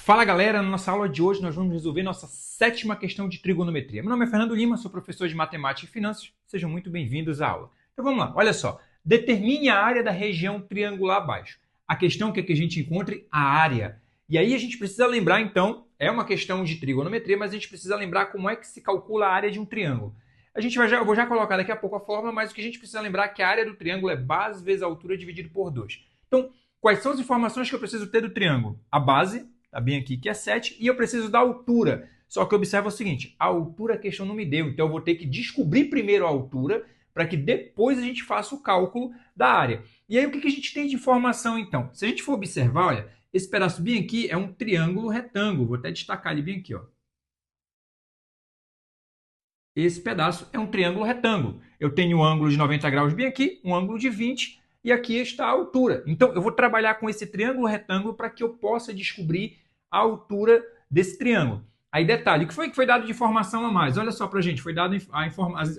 Fala galera, na nossa aula de hoje nós vamos resolver nossa sétima questão de trigonometria. Meu nome é Fernando Lima, sou professor de Matemática e Finanças. Sejam muito bem-vindos à aula. Então vamos lá, olha só. Determine a área da região triangular abaixo. A questão que é que a gente encontre a área. E aí a gente precisa lembrar então, é uma questão de trigonometria, mas a gente precisa lembrar como é que se calcula a área de um triângulo. Eu vou já colocar daqui a pouco a fórmula, mas o que a gente precisa lembrar é que a área do triângulo é base vezes a altura dividido por 2. Então, quais são as informações que eu preciso ter do triângulo? A base, tá bem aqui, que é 7, e eu preciso da altura. Só que observa o seguinte, a altura a questão não me deu, então eu vou ter que descobrir primeiro a altura para que depois a gente faça o cálculo da área. E aí o que a gente tem de informação então? Se a gente for observar, olha, esse pedaço bem aqui é um triângulo retângulo, vou até destacar ele bem aqui, ó. Esse pedaço é um triângulo retângulo. Eu tenho um ângulo de 90 graus bem aqui, um ângulo de 20, e aqui está a altura. Então, eu vou trabalhar com esse triângulo retângulo para que eu possa descobrir a altura desse triângulo. Aí, detalhe, o que foi dado de informação a mais? Olha só para a gente, foi dado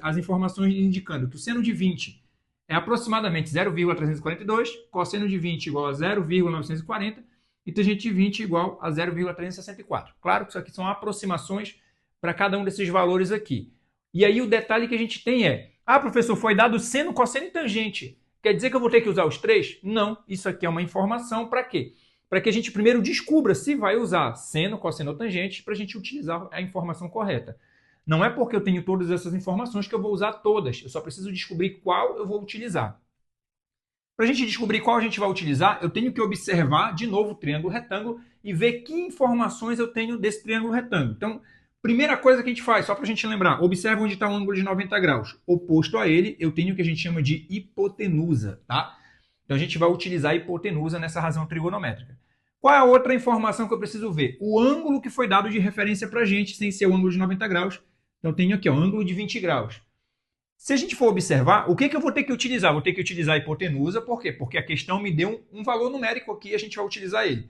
as informações indicando que o seno de 20 é aproximadamente 0,342, cosseno de 20 igual a 0,940 e tangente de 20 igual a 0,364. Claro que isso aqui são aproximações para cada um desses valores aqui. E aí o detalhe que a gente tem é, professor, foi dado seno, cosseno e tangente. Quer dizer que eu vou ter que usar os três? Não, isso aqui é uma informação para quê? Para que a gente primeiro descubra se vai usar seno, cosseno ou tangente para a gente utilizar a informação correta. Não é porque eu tenho todas essas informações que eu vou usar todas, eu só preciso descobrir qual eu vou utilizar. Para a gente descobrir qual a gente vai utilizar, eu tenho que observar de novo o triângulo retângulo e ver que informações eu tenho desse triângulo retângulo. Então, primeira coisa que a gente faz, só para a gente lembrar, observa onde está o ângulo de 90 graus. Oposto a ele, eu tenho o que a gente chama de hipotenusa, tá? Então a gente vai utilizar a hipotenusa nessa razão trigonométrica. Qual é a outra informação que eu preciso ver? O ângulo que foi dado de referência para a gente, sem ser o ângulo de 90 graus. Então eu tenho aqui o ângulo de 20 graus. Se a gente for observar, o que eu vou ter que utilizar? Vou ter que utilizar a hipotenusa, por quê? Porque a questão me deu um valor numérico aqui e a gente vai utilizar ele.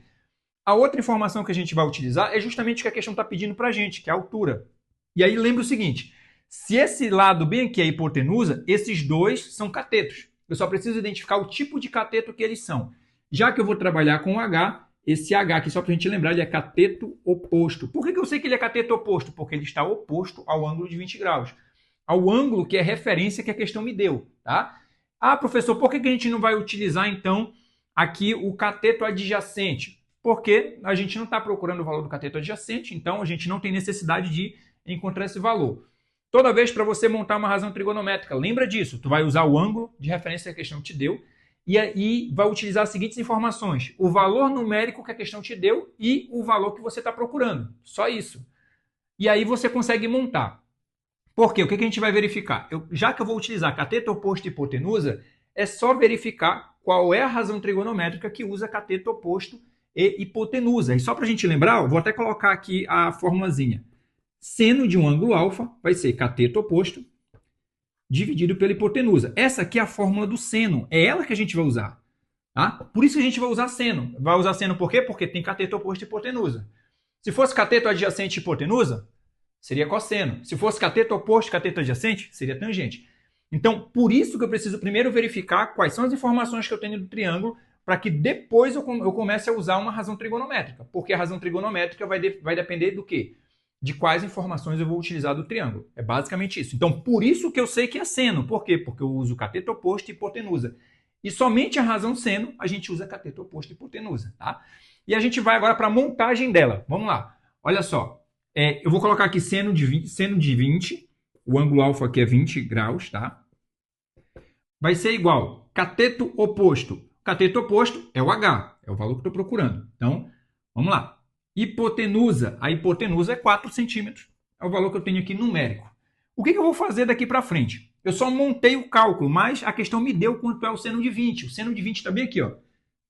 A outra informação que a gente vai utilizar é justamente o que a questão está pedindo para a gente, que é a altura. E aí lembra o seguinte, se esse lado bem aqui é a hipotenusa, esses dois são catetos. Eu só preciso identificar o tipo de cateto que eles são. Já que eu vou trabalhar com H, esse H aqui, só para a gente lembrar, ele é cateto oposto. Por que eu sei que ele é cateto oposto? Porque ele está oposto ao ângulo de 20 graus. Ao ângulo que é referência que a questão me deu. Tá? Professor, por que a gente não vai utilizar, então, aqui o cateto adjacente? Porque a gente não está procurando o valor do cateto adjacente, então a gente não tem necessidade de encontrar esse valor. Toda vez para você montar uma razão trigonométrica, lembra disso, tu vai usar o ângulo de referência que a questão te deu e aí vai utilizar as seguintes informações, o valor numérico que a questão te deu e o valor que você está procurando, só isso. E aí você consegue montar. Por quê? O que a gente vai verificar? Já que eu vou utilizar cateto oposto e hipotenusa, é só verificar qual é a razão trigonométrica que usa cateto oposto e hipotenusa. E só para a gente lembrar, eu vou até colocar aqui a formulazinha. Seno de um ângulo alfa vai ser cateto oposto dividido pela hipotenusa. Essa aqui é a fórmula do seno. É ela que a gente vai usar. Tá? Por isso que a gente vai usar seno. Vai usar seno por quê? Porque tem cateto oposto e hipotenusa. Se fosse cateto adjacente e hipotenusa, seria cosseno. Se fosse cateto oposto e cateto adjacente, seria tangente. Então, por isso que eu preciso primeiro verificar quais são as informações que eu tenho do triângulo para que depois eu comece a usar uma razão trigonométrica. Porque a razão trigonométrica vai depender do quê? De quais informações eu vou utilizar do triângulo. É basicamente isso. Então, por isso que eu sei que é seno. Por quê? Porque eu uso cateto oposto e hipotenusa. E somente a razão seno, a gente usa cateto oposto e hipotenusa. Tá? E a gente vai agora para a montagem dela. Vamos lá. Olha só. Eu vou colocar aqui seno de 20. O ângulo alfa aqui é 20 graus. Tá? Vai ser igual cateto oposto. Cateto oposto é o H, é o valor que eu estou procurando. Então, vamos lá. Hipotenusa. A hipotenusa é 4 centímetros. É o valor que eu tenho aqui numérico. O que eu vou fazer daqui para frente? Eu só montei o cálculo, mas a questão me deu quanto é o seno de 20. O seno de 20 está bem aqui, ó.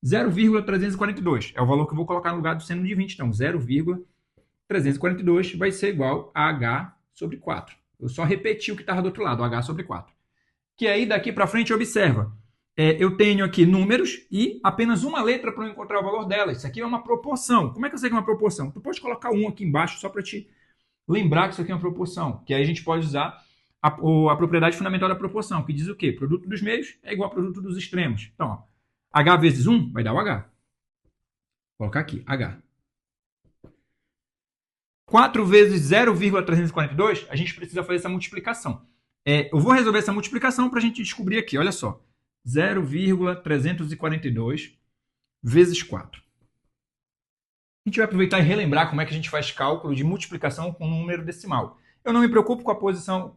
0,342. É o valor que eu vou colocar no lugar do seno de 20. Então, 0,342 vai ser igual a H sobre 4. Eu só repeti o que estava do outro lado, H sobre 4. Que aí, daqui para frente, observa. Eu tenho aqui números e apenas uma letra para eu encontrar o valor dela. Isso aqui é uma proporção. Como é que eu sei que é uma proporção? Tu pode colocar um aqui embaixo só para te lembrar que isso aqui é uma proporção. Que aí a gente pode usar a propriedade fundamental da proporção, que diz o quê? Produto dos meios é igual a produto dos extremos. Então, ó, H vezes 1 vai dar o H. Vou colocar aqui, H. 4 vezes 0,342, a gente precisa fazer essa multiplicação. Eu vou resolver essa multiplicação para a gente descobrir aqui, olha só. 0,342 vezes 4. A gente vai aproveitar e relembrar como é que a gente faz cálculo de multiplicação com número decimal. Eu não me preocupo com a posição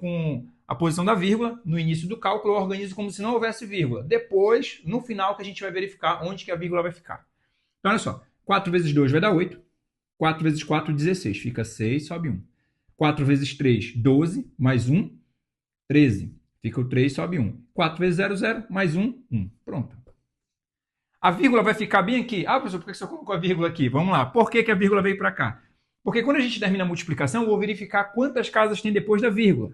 da vírgula. No início do cálculo, eu organizo como se não houvesse vírgula. Depois, no final, que a gente vai verificar onde que a vírgula vai ficar. Então, olha só. 4 vezes 2 vai dar 8. 4 vezes 4, 16. Fica 6, sobe 1. 4 vezes 3, 12. Mais 1, 13. Fica o 3, sobe 1. 4 vezes 0, 0. Mais 1, 1. Pronto. A vírgula vai ficar bem aqui. Ah, professor, por que você colocou a vírgula aqui? Vamos lá. Por que a vírgula veio para cá? Porque quando a gente termina a multiplicação, eu vou verificar quantas casas tem depois da vírgula.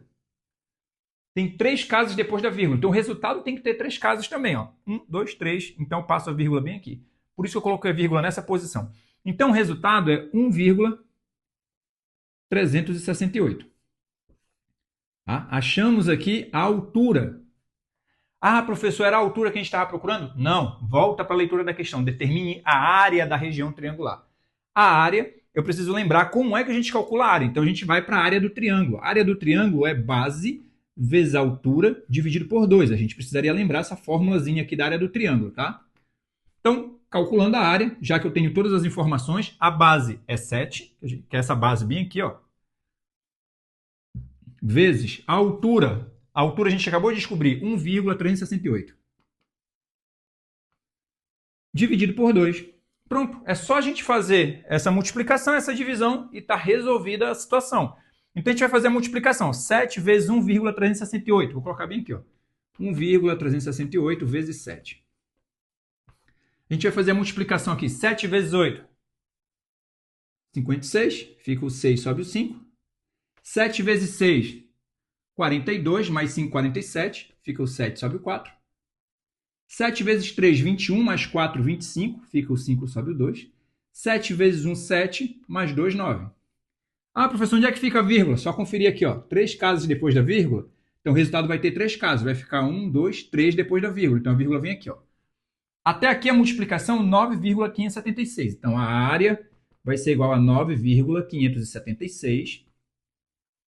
Tem 3 casas depois da vírgula. Então, o resultado tem que ter 3 casas também. Ó. 1, 2, 3. Então, eu passo a vírgula bem aqui. Por isso, eu coloquei a vírgula nessa posição. Então, o resultado é 1,368. Tá? Achamos aqui a altura. Ah, professor, era a altura que a gente estava procurando? Não. Volta para a leitura da questão. Determine a área da região triangular. A área, eu preciso lembrar como é que a gente calcula a área. Então, a gente vai para a área do triângulo. A área do triângulo é base vezes a altura dividido por 2. A gente precisaria lembrar essa formulazinha aqui da área do triângulo, tá? Então, calculando a área, já que eu tenho todas as informações, a base é 7, que é essa base bem aqui, ó, vezes a altura. A altura a gente acabou de descobrir, 1,368. Dividido por 2. Pronto, é só a gente fazer essa multiplicação, essa divisão e está resolvida a situação. Então, a gente vai fazer a multiplicação. 7 vezes 1,368. Vou colocar bem aqui, ó. 1,368 vezes 7. A gente vai fazer a multiplicação aqui. 7 vezes 8. 56. Fica o 6, sobe o 5. 7 vezes 6. 42. Mais 5, 47. Fica o 7, sobe o 4. 7 vezes 3, 21. Mais 4, 25. Fica o 5, sobe o 2. 7 vezes 1, 7. Mais 2, 9. Ah, professor, onde é que fica a vírgula? Só conferir aqui, ó. 3 casas depois da vírgula. Então, o resultado vai ter 3 casas. Vai ficar 1, 2, 3 depois da vírgula. Então, a vírgula vem aqui, ó. Até aqui a multiplicação 9,576. Então, a área vai ser igual a 9,576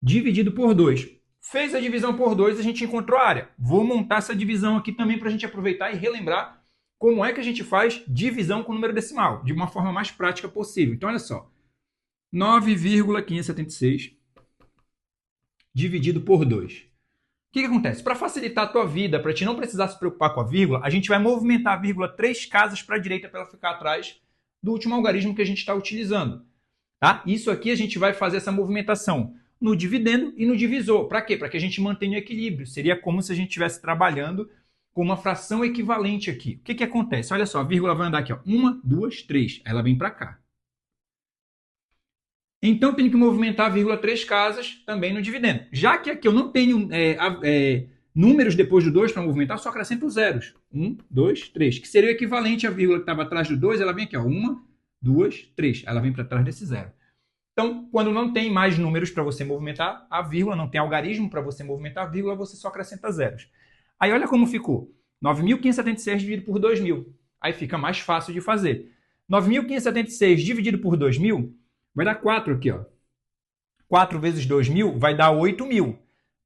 dividido por 2. Fez a divisão por 2, a gente encontrou a área. Vou montar essa divisão aqui também para a gente aproveitar e relembrar como é que a gente faz divisão com número decimal, de uma forma mais prática possível. Então, olha só. 9,576 dividido por 2. O que acontece? Para facilitar a tua vida, para te não precisar se preocupar com a vírgula, a gente vai movimentar a vírgula 3 casas para a direita para ela ficar atrás do último algarismo que a gente está utilizando. Tá? Isso aqui a gente vai fazer essa movimentação no dividendo e no divisor. Para quê? Para que a gente mantenha o equilíbrio. Seria como se a gente estivesse trabalhando com uma fração equivalente aqui. O que acontece? Olha só, a vírgula vai andar aqui. 1, 2, 3. Aí ela vem para cá. Então, eu tenho que movimentar a vírgula 3 casas também no dividendo. Já que aqui eu não tenho números depois do 2 para movimentar, só acrescento zeros. 1, 2, 3. Que seria o equivalente à vírgula que estava atrás do 2, ela vem aqui. 1, 2, 3. Ela vem para trás desse zero. Então, quando não tem mais números para você movimentar a vírgula, não tem algarismo para você movimentar a vírgula, você só acrescenta zeros. Aí, olha como ficou. 9.576 dividido por 2.000. Aí fica mais fácil de fazer. 9.576 dividido por 2.000... vai dar 4 aqui, ó. 4 vezes 2.000 vai dar 8.000.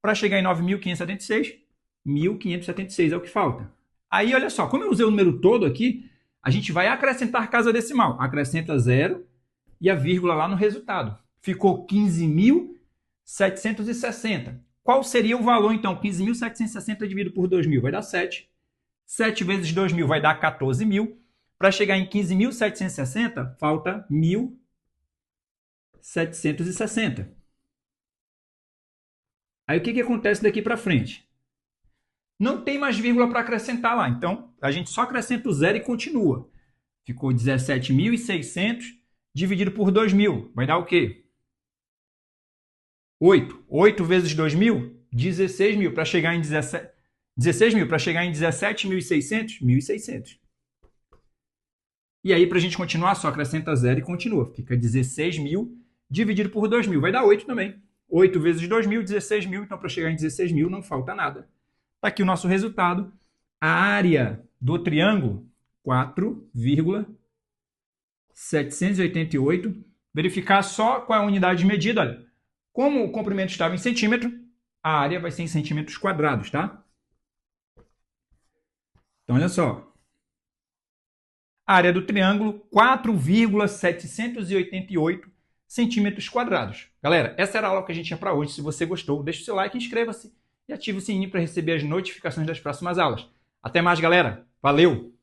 Para chegar em 9.576, 1.576 é o que falta. Aí, olha só, como eu usei o número todo aqui, a gente vai acrescentar casa decimal. Acrescenta 0 e a vírgula lá no resultado. Ficou 15.760. Qual seria o valor, então? 15.760 dividido por 2.000 vai dar 7. 7 vezes 2.000 vai dar 14.000. Para chegar em 15.760, falta 1.760. Aí o que acontece daqui para frente? Não tem mais vírgula para acrescentar lá. Então, a gente só acrescenta o zero e continua. Ficou 17.600 dividido por 2.000. Vai dar o quê? 8. 8 vezes 2.000? 16.000. Para chegar em 16.000. Para chegar em 17.600? 1.600. E aí, para a gente continuar, só acrescenta zero e continua. Fica 16.000 dividido por 2.000. Vai dar 8 também. 8 vezes 2.000, 16.000. Então, para chegar em 16.000, não falta nada. Está aqui o nosso resultado. A área do triângulo, 4,788 verificar só qual é a unidade de medida. Olha, como o comprimento estava em centímetro, a área vai ser em centímetros quadrados, tá? Então, olha só. A área do triângulo, 4,788 centímetros quadrados. Galera, essa era a aula que a gente tinha para hoje. Se você gostou, deixe o seu like, inscreva-se e ative o sininho para receber as notificações das próximas aulas. Até mais, galera. Valeu!